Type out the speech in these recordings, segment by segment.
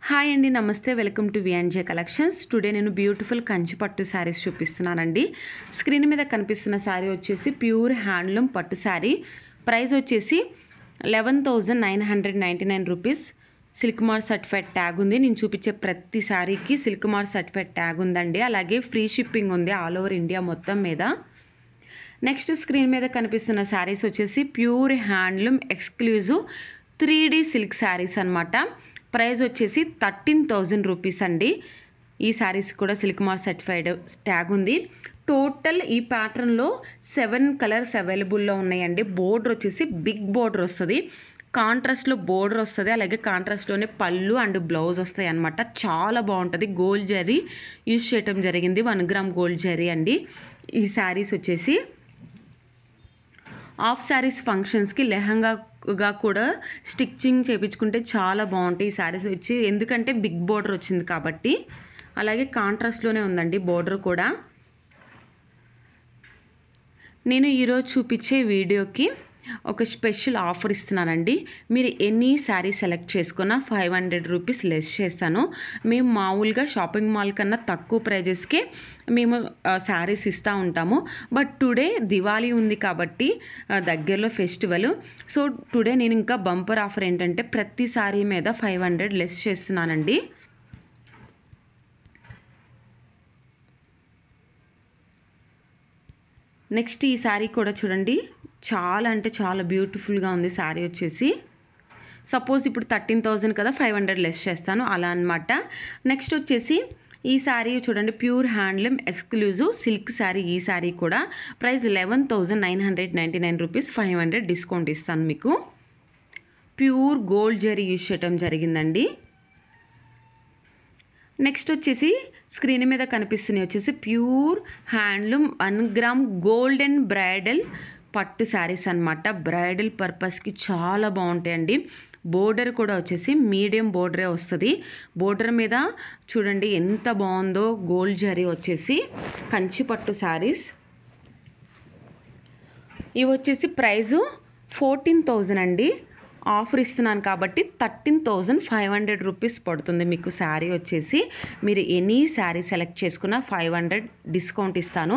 Hi అండి, నమస్తే. Welcome to VNJ collections. Today నేను బ్యూటిఫుల్ కంచి పట్టు శారీస్ చూపిస్తున్నానండి. స్క్రీన్ మీద కనిపిస్తున్న శారీ వచ్చేసి ప్యూర్ హ్యాండ్లూమ్ పట్టు శారీ. ప్రైస్ వచ్చేసి 11,999 rupees. Silk mark certified tag ఉంది. నేను చూపించే ప్రతి శారీకి సిల్క్ మార్క్ సర్టిఫైడ్ ట్యాగ్ ఉందండి. అలాగే ఫ్రీ షిప్పింగ్ ఉంది ఆల్ ఓవర్ ఇండియా మొత్తం మీద. నెక్స్ట్ స్క్రీన్ మీద కనిపిస్తున్న శారీస్ వచ్చేసి pure handloom exclusive 3D silk saris అనమాట. ప్రైస్ వచ్చేసి 13,000 రూపీస్ అండి. ఈ శారీస్ కూడా సిల్క్ మార్క్ సర్టిఫైడ్ ట్యాగ్ ఉంది. టోటల్ ఈ ప్యాటర్న్లో 7 కలర్స్ అవైలబుల్లో ఉన్నాయండి. బోర్డర్ వచ్చేసి బిగ్ బోర్డర్ వస్తుంది. కాంట్రాస్ట్లో బోర్డర్ వస్తుంది. అలాగే కాంట్రాస్ట్లోనే పళ్ళు అండ్ బ్లౌజ్ వస్తాయి అనమాట. చాలా బాగుంటుంది. గోల్డ్ జరీ యూజ్ చేయటం జరిగింది. 1 గ్రామ్ గోల్డ్ జరీ అండి. ఈ శారీస్ వచ్చేసి ఆఫ్ శారీస్ ఫంక్షన్స్కి లెహంగాగా కూడా స్టిచ్చింగ్ చేయించుకుంటే చాలా బాగుంటాయి ఈ శారీస్ వచ్చి. ఎందుకంటే బిగ్ బోర్డర్ వచ్చింది కాబట్టి. అలాగే కాంట్రాస్ట్లోనే ఉందండి బోర్డర్ కూడా. నేను ఈరోజు చూపించే వీడియోకి ఒక స్పెషల్ ఆఫర్ ఇస్తున్నానండి. మీరు ఎనీ శారీ సెలెక్ట్ చేసుకున్న 500 రూపీస్ లెస్ చేస్తాను. మేము మామూలుగా షాపింగ్ మాల్ కన్నా తక్కువ ప్రైజెస్కే మేము శారీస్ ఇస్తూ ఉంటాము. బట్ టుడే దివాళీ ఉంది కాబట్టి దగ్గరలో ఫెస్టివల్. సో టుడే నేను ఇంకా బంపర్ ఆఫర్ ఏంటంటే ప్రతి శారీ మీద 500 లెస్ చేస్తున్నానండి. నెక్స్ట్ ఈ శారీ కూడా చూడండి, చాలా అంటే చాలా బ్యూటిఫుల్గా ఉంది శారీ వచ్చేసి. సపోజ్ ఇప్పుడు 13,000 కదా, 500 లెస్ చేస్తాను అలా అనమాట. నెక్స్ట్ వచ్చేసి ఈ శారీ చూడండి, pure handloom exclusive silk sari. ఈ శారీ కూడా ప్రైస్ 11,999 రూపీస్. 500 డిస్కౌంట్ ఇస్తాను మీకు. ప్యూర్ గోల్డ్ జరీ యూజ్ చేయటం జరిగిందండి. నెక్స్ట్ వచ్చేసి స్క్రీన్ మీద కనిపిస్తున్నాయి వచ్చేసి pure handloom 1 gram golden bridal పట్టు శారీస్ అనమాట. బ్రైడల్ పర్పస్కి చాలా బాగుంటాయండి. బోర్డర్ కూడా వచ్చేసి మీడియం బోర్డరే వస్తుంది. బోర్డర్ మీద చూడండి ఎంత బాగుందో. గోల్డ్ జరీ వచ్చేసి కంచి పట్టు శారీస్. ఇవి వచ్చేసి ప్రైజు 14,000 అండి. ఆఫర్ ఇస్తున్నాను కాబట్టి 13,500 రూపీస్ పడుతుంది మీకు శారీ వచ్చేసి. మీరు ఎనీ శారీ సెలెక్ట్ చేసుకున్న 500 డిస్కౌంట్ ఇస్తాను.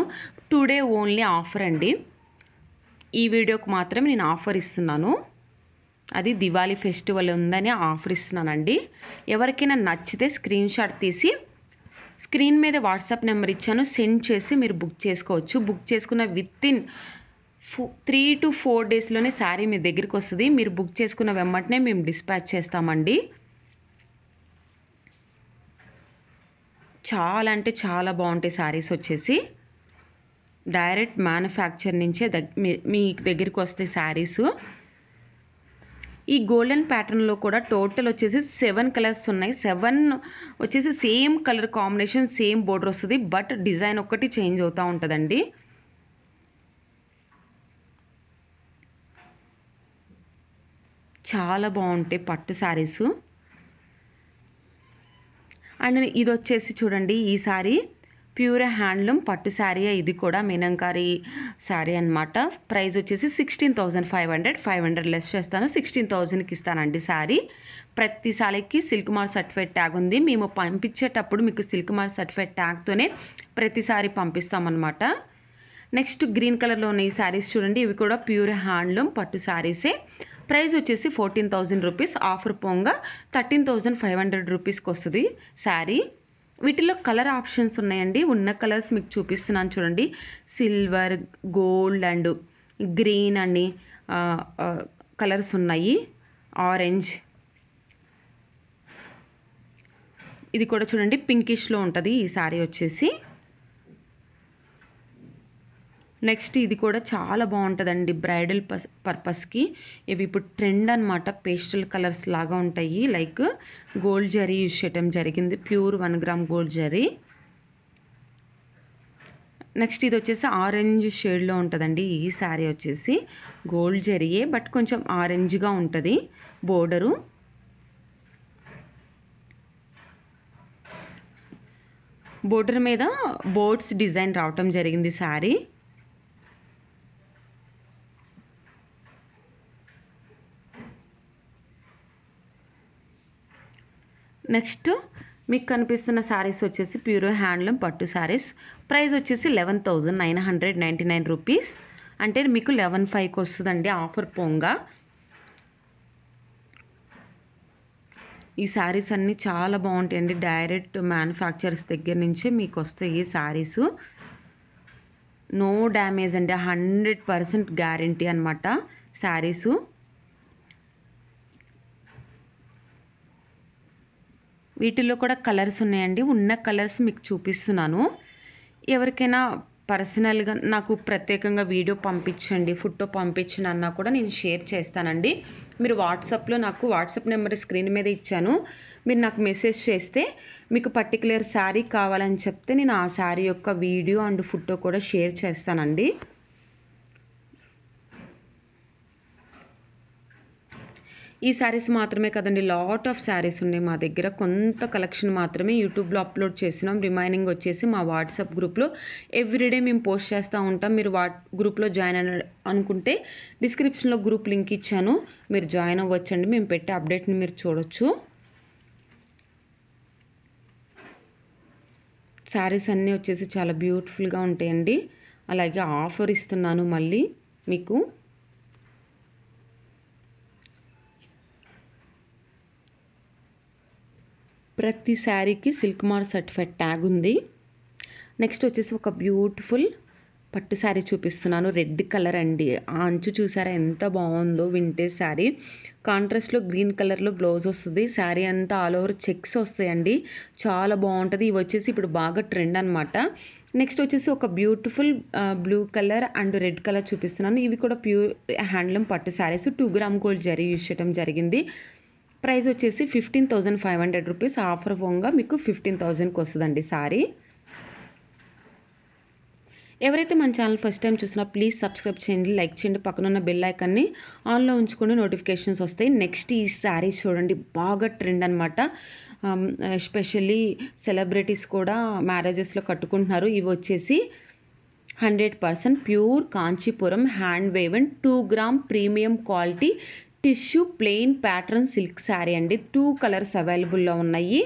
టుడే ఓన్లీ ఆఫర్ అండి. ఈ వీడియోకి మాత్రమే నేను ఆఫర్ ఇస్తున్నాను. అది దివాళీ ఫెస్టివల్ ఉందని ఆఫర్ ఇస్తున్నానండి. ఎవరికైనా నచ్చితే స్క్రీన్ షాట్ తీసి స్క్రీన్ మీద వాట్సాప్ నెంబర్ ఇచ్చాను, సెండ్ చేసి మీరు బుక్ చేసుకోవచ్చు. బుక్ చేసుకున్న వితిన్ 3 to 4 డేస్లోనే శారీ మీ దగ్గరికి వస్తుంది. మీరు బుక్ చేసుకున్న వెంబటనే మేము డిస్పాచ్ చేస్తామండి. చాలా అంటే చాలా బాగుంటాయి శారీస్ వచ్చేసి. డైరెక్ట్ మ్యానుఫ్యాక్చర్ నుంచే మీ దగ్గరికి వస్తాయి శారీస్. ఈ గోల్డెన్ ప్యాటర్న్లో కూడా టోటల్ వచ్చేసి 7 కలర్స్ ఉన్నాయి. 7 వచ్చేసి same colour combination, same border వస్తుంది. బట్ డిజైన్ ఒక్కటి చేంజ్ అవుతూ ఉంటుందండి. చాలా బాగుంటాయి పట్టు శారీస్. అండ్ ఇది వచ్చేసి చూడండి, ఈ శారీ ప్యూర్ హ్యాండ్లూమ్ పట్టు శారీ. ఇది కూడా మీనంకారీ శారీ అనమాట. ప్రైస్ వచ్చేసి 16,500. 500 లెస్ చేస్తాను, 16,000కి ఇస్తానండి శారీ. ప్రతి శారీకి సిల్క్ మార్క్ సర్టిఫైడ్ ట్యాగ్ ఉంది. మేము పంపించేటప్పుడు మీకు సిల్క్ మార్క్ సర్టిఫైడ్ ట్యాగ్తోనే ప్రతి శారీ పంపిస్తామన్నమాట. నెక్స్ట్ గ్రీన్ కలర్లో ఉన్న ఈ శారీస్ చూడండి, ఇవి కూడా ప్యూర్ హ్యాండ్లూమ్ పట్టు శారీసే. ప్రైస్ వచ్చేసి 14,000 రూపీస్. ఆఫర్ పోగా 13,500 రూపీస్కి వస్తుంది శారీ. వీటిలో కలర్ ఆప్షన్స్ ఉన్నాయండి. ఉన్న కలర్స్ మీకు చూపిస్తున్నాను చూడండి. సిల్వర్, గోల్డ్ అండ్ గ్రీన్ అని కలర్స్ ఉన్నాయి. ఆరెంజ్, ఇది కూడా చూడండి పింకిష్లో ఉంటుంది ఈ శారీ వచ్చేసి. నెక్స్ట్ ఇది కూడా చాలా బాగుంటుందండి బ్రైడల్ పర్పస్కి. ఇవి ఇప్పుడు ట్రెండ్ అనమాట. పేస్టల్ కలర్స్ లాగా ఉంటాయి. లైక్ గోల్డ్ జరీ యూజ్ చేయటం జరిగింది. Pure 1 gram gold zari. Next ఇది వచ్చేసి ఆరెంజ్ షేడ్లో ఉంటుందండి. ఈ శారీ వచ్చేసి గోల్డ్ జరీయే బట్ కొంచెం ఆరెంజ్గా ఉంటుంది బోర్డరు. బోర్డర్ మీద బోర్డ్స్ డిజైన్ రావటం జరిగింది శారీ. నెక్స్ట్ మీకు కనిపిస్తున్న శారీస్ వచ్చేసి ప్యూర్ హ్యాండ్లూమ్ పట్టు శారీస్. ప్రైస్ వచ్చేసి 11,999 రూపీస్. అంటే మీకు 11,500కి వస్తుందండి ఆఫర్ పోంగా. ఈ శారీస్ అన్నీ చాలా బాగుంటాయండి. డైరెక్ట్ మ్యానుఫ్యాక్చరర్స్ దగ్గర నుంచే మీకు వస్తాయి ఈ శారీస్. నో డ్యామేజ్ అండి, 100% గ్యారంటీ అనమాట శారీసు. వీటిల్లో కూడా కలర్స్ ఉన్నాయండి. ఉన్న కలర్స్ మీకు చూపిస్తున్నాను. ఎవరికైనా పర్సనల్గా నాకు ప్రత్యేకంగా వీడియో పంపించండి, ఫోటో పంపించండి అన్నా కూడా నేను షేర్ చేస్తానండి. మీరు వాట్సాప్లో నాకు వాట్సాప్ నెంబర్ స్క్రీన్ మీద ఇచ్చాను. మీరు నాకు మెసేజ్ చేస్తే మీకు పర్టికులర్ శారీ కావాలని చెప్తే నేను ఆ శారీ యొక్క వీడియో అండ్ ఫోటో కూడా షేర్ చేస్తానండి. ఈ శారీస్ మాత్రమే కదండి, లాట్ ఆఫ్ శారీస్ ఉన్నాయి మా దగ్గర. కొంత కలెక్షన్ మాత్రమే యూట్యూబ్లో అప్లోడ్ చేసినాం. రిమైనింగ్ వచ్చేసి మా వాట్సాప్ గ్రూప్లో ఎవ్రీడే మేము పోస్ట్ చేస్తూ ఉంటాం. మీరు గ్రూప్లో జాయిన్ అనుకుంటే డిస్క్రిప్షన్లో గ్రూప్ లింక్ ఇచ్చాను, మీరు జాయిన్ అవ్వచ్చండి. మేము పెట్టే అప్డేట్ని మీరు చూడొచ్చు. శారీస్ అన్నీ వచ్చేసి చాలా బ్యూటిఫుల్గా ఉంటాయండి. అలాగే ఆఫర్ ఇస్తున్నాను మళ్ళీ మీకు. ప్రతి శారీకి సిల్క్ మార్క్ సర్టిఫైడ్ ట్యాగ్ ఉంది. నెక్స్ట్ వచ్చేసి ఒక బ్యూటిఫుల్ పట్టు శారీ చూపిస్తున్నాను. రెడ్ కలర్ అండి. ఆ అంచు చూసారా ఎంత బాగుందో. వింటేజ్ శారీ, కాంట్రాస్ట్లో గ్రీన్ కలర్లో బ్లౌజ్ వస్తుంది. శారీ అంతా ఆల్ ఓవర్ చెక్స్ వస్తాయండి, చాలా బాగుంటుంది. ఇవి వచ్చేసి ఇప్పుడు బాగా ట్రెండ్ అనమాట. నెక్స్ట్ వచ్చేసి ఒక beautiful blue colour and red colour చూపిస్తున్నాను. ఇవి కూడా ప్యూర్ హ్యాండ్లూమ్ పట్టు saris. 2 gram gold zari use చేయడం జరిగింది. ప్రైస్ వచ్చేసి 15,500 రూపీస్. ఆఫర్ పోగా మీకు 15,000కి వస్తుందండి శారీ. ఎవరైతే మన ఛానల్ ఫస్ట్ టైం చూసినా ప్లీజ్ సబ్స్క్రైబ్ చేయండి, లైక్ చేయండి, పక్కన ఉన్న బెల్ ఐకాన్ని ఆన్లో ఉంచుకొని నోటిఫికేషన్స్ వస్తాయి. నెక్స్ట్ ఈ శారీస్ చూడండి, బాగా ట్రెండ్ అనమాట. ఎస్పెషల్లీ సెలబ్రిటీస్ కూడా మ్యారేజెస్లో కట్టుకుంటున్నారు. ఇవి వచ్చేసి 100% pure Kanchipuram hand woven 2 gram premium quality tissue plain pattern silk sari అండి. 2 కలర్స్ అవైలబుల్లో ఉన్నాయి.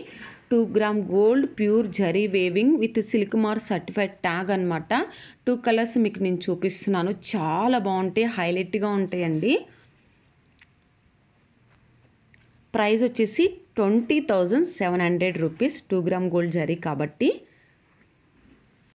2 gram gold pure zari weaving with silk mark certified tag అనమాట. 2 కలర్స్ మీకు నేను చూపిస్తున్నాను, చాలా బాగుంటాయి, హైలైట్గా ఉంటాయండి. ప్రైస్ వచ్చేసి 20,700 రూపీస్. 2 గ్రామ్ గోల్డ్ జరీ కాబట్టి